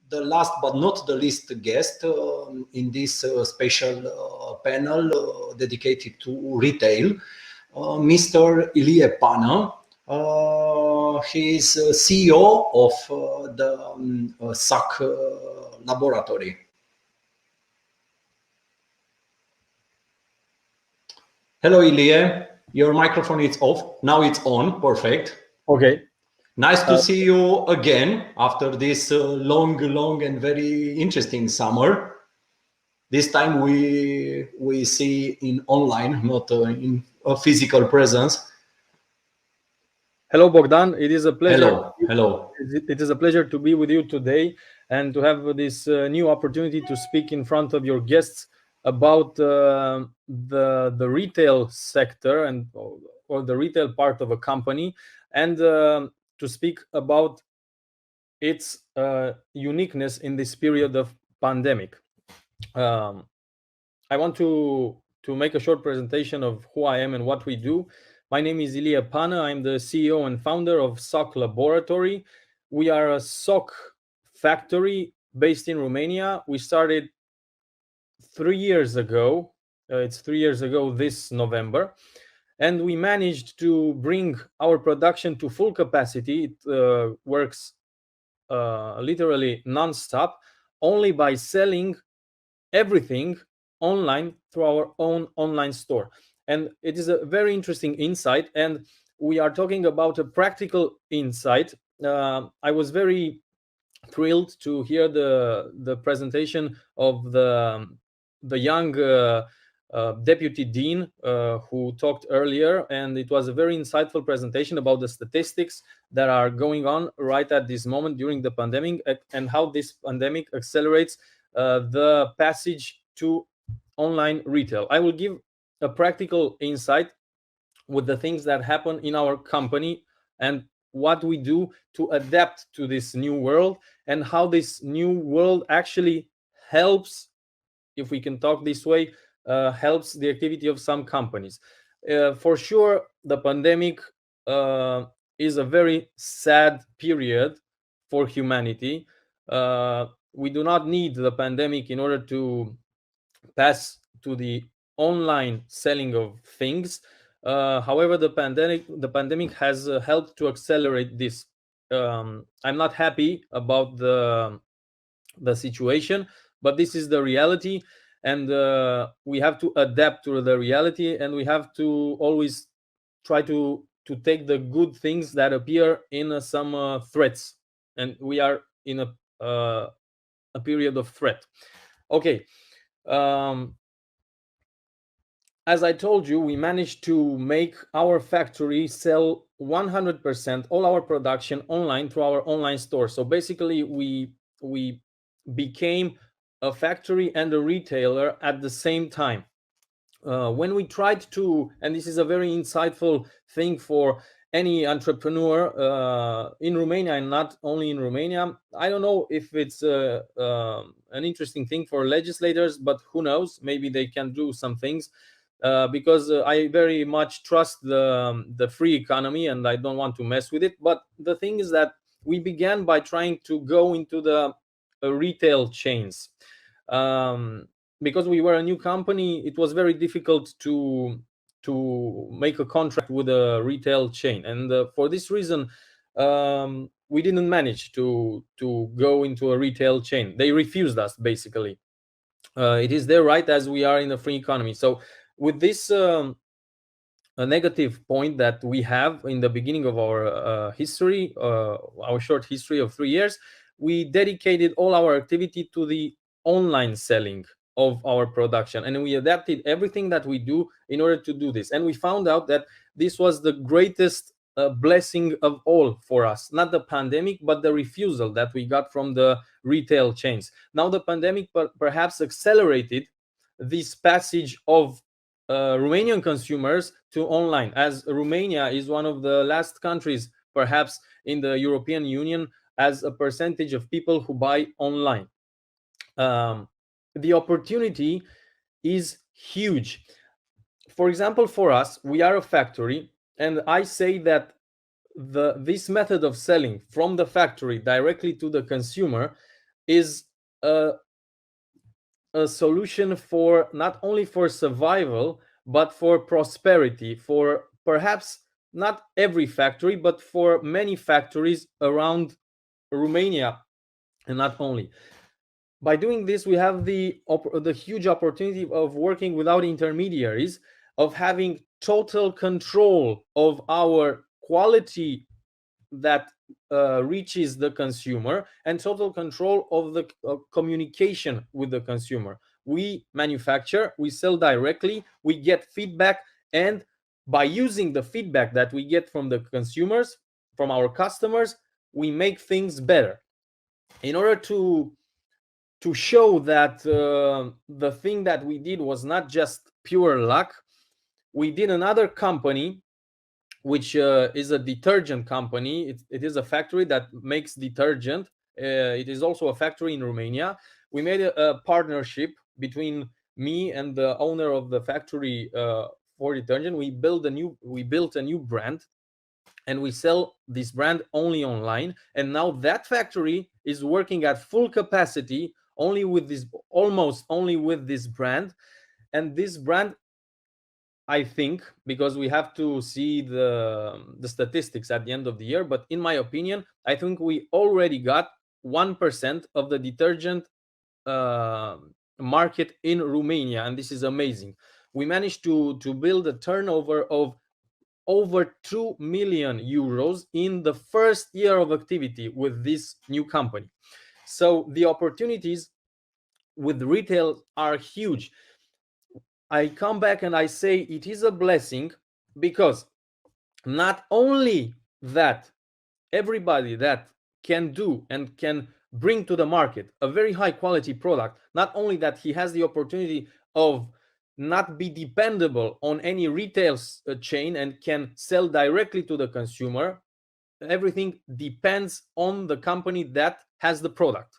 the last but not the least guest in this special panel dedicated to retail, Mr. Ilie Pană. He is CEO of the SAC laboratory. Hello, Ilie. Your microphone is off. Now it's on. Perfect. Okay. Nice to see you again after this long and very interesting summer. This time we see in online, not in a physical presence. Hello, Bogdan. It is a pleasure. Hello. It is a pleasure to be with you today and to have this new opportunity to speak in front of your guests about the retail sector and or the retail part of a company, and to speak about its uniqueness in this period of pandemic. I want to make a short presentation of who I am and what we do. My name is Ilie Pană. I'm the CEO and founder of SOC Laboratory. We are a SOC factory based in Romania. We started 3 years ago. It's 3 years ago this November. And we managed to bring our production to full capacity. It works literally non-stop, only by selling everything online through our own online store. And it is a very interesting insight, and we are talking about a practical insight. I was very thrilled to hear the presentation of the young deputy dean who talked earlier, and it was a very insightful presentation about the statistics that are going on right at this moment during the pandemic, and how this pandemic accelerates the passage to online retail. I will give a practical insight with the things that happen in our company and what we do to adapt to this new world, and how this new world actually helps, if we can talk this way, helps the activity of some companies. For sure, the pandemic is a very sad period for humanity. We do not need the pandemic in order to pass to the online selling of things. However, the pandemic has helped to accelerate this. I'm not happy about the situation, but this is the reality, and we have to adapt to the reality, and we have to always try to take the good things that appear in some threats, and we are in a period of threat. Okay. As I told you, we managed to make our factory sell 100% all our production online through our online store. So basically, we became a factory and a retailer at the same time. When we tried to, and this is a very insightful thing for any entrepreneur in Romania, and not only in Romania. I don't know if it's an interesting thing for legislators, but who knows? Maybe they can do some things. Because I very much trust the free economy, and I don't want to mess with it. But the thing is that we began by trying to go into the retail chains. Because we were a new company, it was very difficult to make a contract with a retail chain, and for this reason, we didn't manage to go into a retail chain. They refused us, basically. It is their right, as we are in a free economy. So with this a negative point that we have in the beginning of our history, our short history of 3 years, we dedicated all our activity to the online selling of our production, and we adapted everything that we do in order to do this. And we found out that this was the greatest blessing of all for us, not the pandemic, but the refusal that we got from the retail chains. Now the pandemic perhaps accelerated this passage of Romanian consumers to online, as Romania is one of the last countries perhaps in the European Union as a percentage of people who buy online. The opportunity is huge. For example, for us, we are a factory, and I say that this method of selling from the factory directly to the consumer is a solution for not only for survival, but for prosperity, for perhaps not every factory, but for many factories around Romania, and not only. By doing this, we have the huge opportunity of working without intermediaries, of having total control of our quality that reaches the consumer, and total control of the communication with the consumer. We manufacture, we sell directly, we get feedback, and by using the feedback that we get from the consumers, from our customers, we make things better. In order to show that the thing that we did was not just pure luck, we did another company, which is a detergent company. It is a factory that makes detergent. It is also a factory in Romania. We made a partnership between me and the owner of the factory for detergent. We built a new brand, and we sell this brand only online. And now that factory is working at full capacity, almost only with this brand. And this brand, I think, because we have to see the statistics at the end of the year, but in my opinion, I think we already got 1% of the detergent market in Romania, and this is amazing. We managed to build a turnover of over 2 million euros in the first year of activity with this new company. So the opportunities with retail are huge. I come back and I say it is a blessing, because not only that everybody that can do and can bring to the market a very high quality product, not only that he has the opportunity of not be dependable on any retail chain and can sell directly to the consumer. Everything depends on the company that has the product,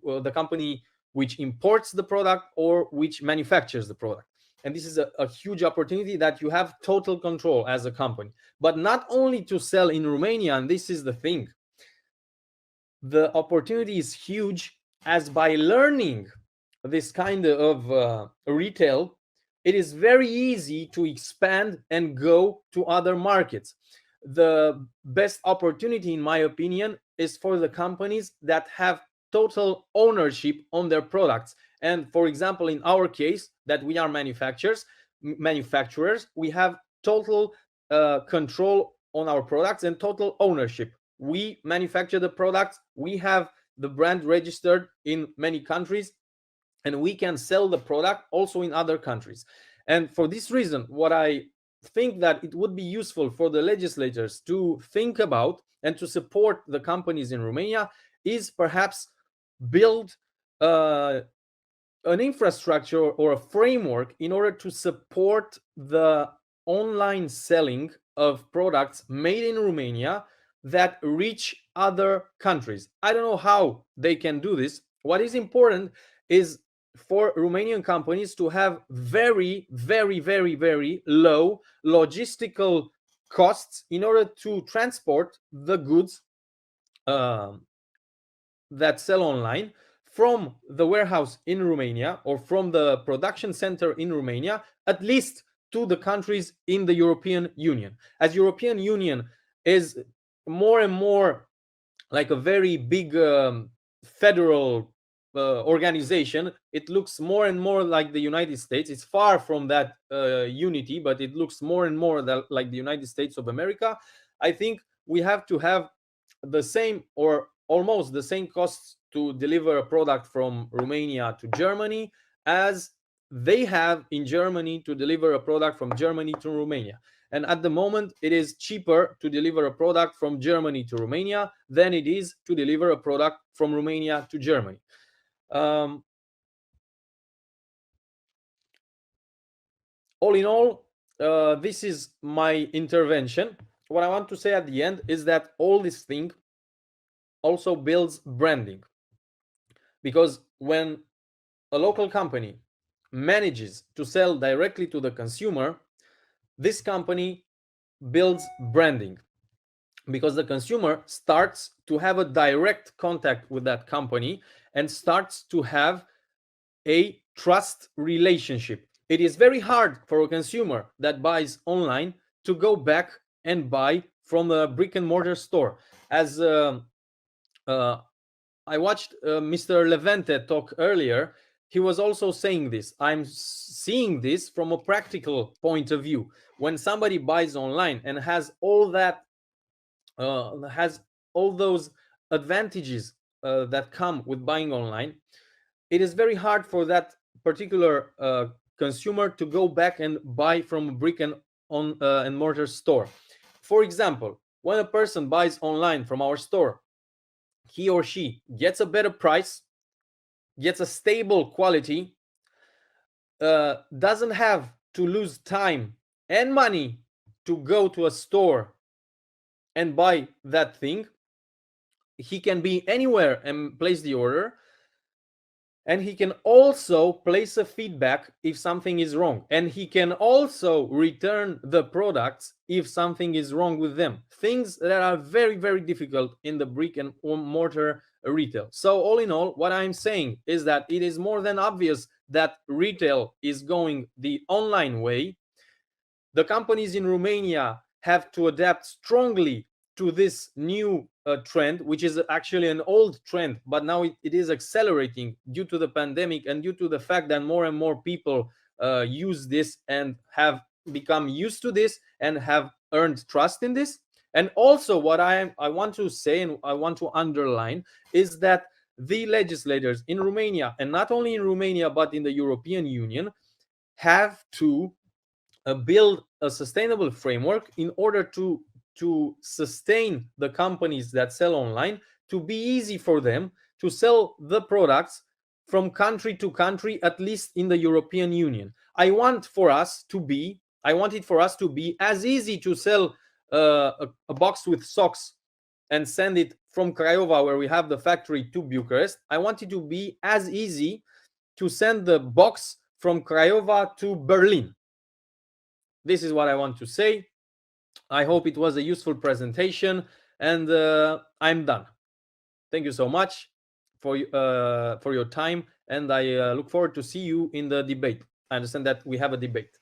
or the company which imports the product or which manufactures the product. And this is a huge opportunity that you have total control as a company. But not only to sell in Romania, and this is the thing, the opportunity is huge, as by learning this kind of retail, it is very easy to expand and go to other markets. The best opportunity, in my opinion, is for the companies that have total ownership on their products. And for example, in our case, that we are manufacturers, we have total control on our products and total ownership. We manufacture the products, we have the brand registered in many countries, and we can sell the product also in other countries. And for this reason, what I think that it would be useful for the legislators to think about and to support the companies in Romania is perhaps build an infrastructure or a framework in order to support the online selling of products made in Romania that reach other countries. I don't know how they can do this. What is important is for Romanian companies to have very, very, very, very low logistical costs in order to transport the goods that sell online from the warehouse in Romania or from the production center in Romania, at least to the countries in the European Union. As European Union is more and more like a very big federal organization, it looks more and more like the United States. It's far from that unity, but it looks more and more like the United States of America. I think we have to have the same or almost the same costs to deliver a product from Romania to Germany as they have in Germany to deliver a product from Germany to Romania. And at the moment, it is cheaper to deliver a product from Germany to Romania than it is to deliver a product from Romania to Germany. All in all, this is my intervention. What I want to say at the end is that all this thing also builds branding, because when a local company manages to sell directly to the consumer, this company builds branding, because the consumer starts to have a direct contact with that company, and starts to have a trust relationship. It is very hard for a consumer that buys online to go back and buy from a brick and mortar store. As I watched Mr. Levente talk earlier, he was also saying this. I'm seeing this from a practical point of view. When somebody buys online and has all that, has all those advantages that come with buying online, it is very hard for that particular consumer to go back and buy from a brick and mortar store. For example, when a person buys online from our store, he or she gets a better price, gets a stable quality, doesn't have to lose time and money to go to a store and buy that thing. He can be anywhere and place the order. And he can also place a feedback if something is wrong. And he can also return the products if something is wrong with them. Things that are very, very difficult in the brick and mortar retail. So all in all, what I'm saying is that it is more than obvious that retail is going the online way. The companies in Romania have to adapt strongly to this new trend, which is actually an old trend, but now it is accelerating due to the pandemic and due to the fact that more and more people use this and have become used to this and have earned trust in this. And also what I want to say and I want to underline is that the legislators in Romania, and not only in Romania, but in the European Union, have to build a sustainable framework in order to sustain the companies that sell online, to be easy for them to sell the products from country to country, at least in the European Union. I want it for us to be as easy to sell a box with socks and send it from Craiova, where we have the factory, to Bucharest. I want it to be as easy to send the box from Craiova to Berlin. This is what I want to say. I hope it was a useful presentation, and I'm done. Thank you so much for your time, and I look forward to see you in the debate. I understand that we have a debate.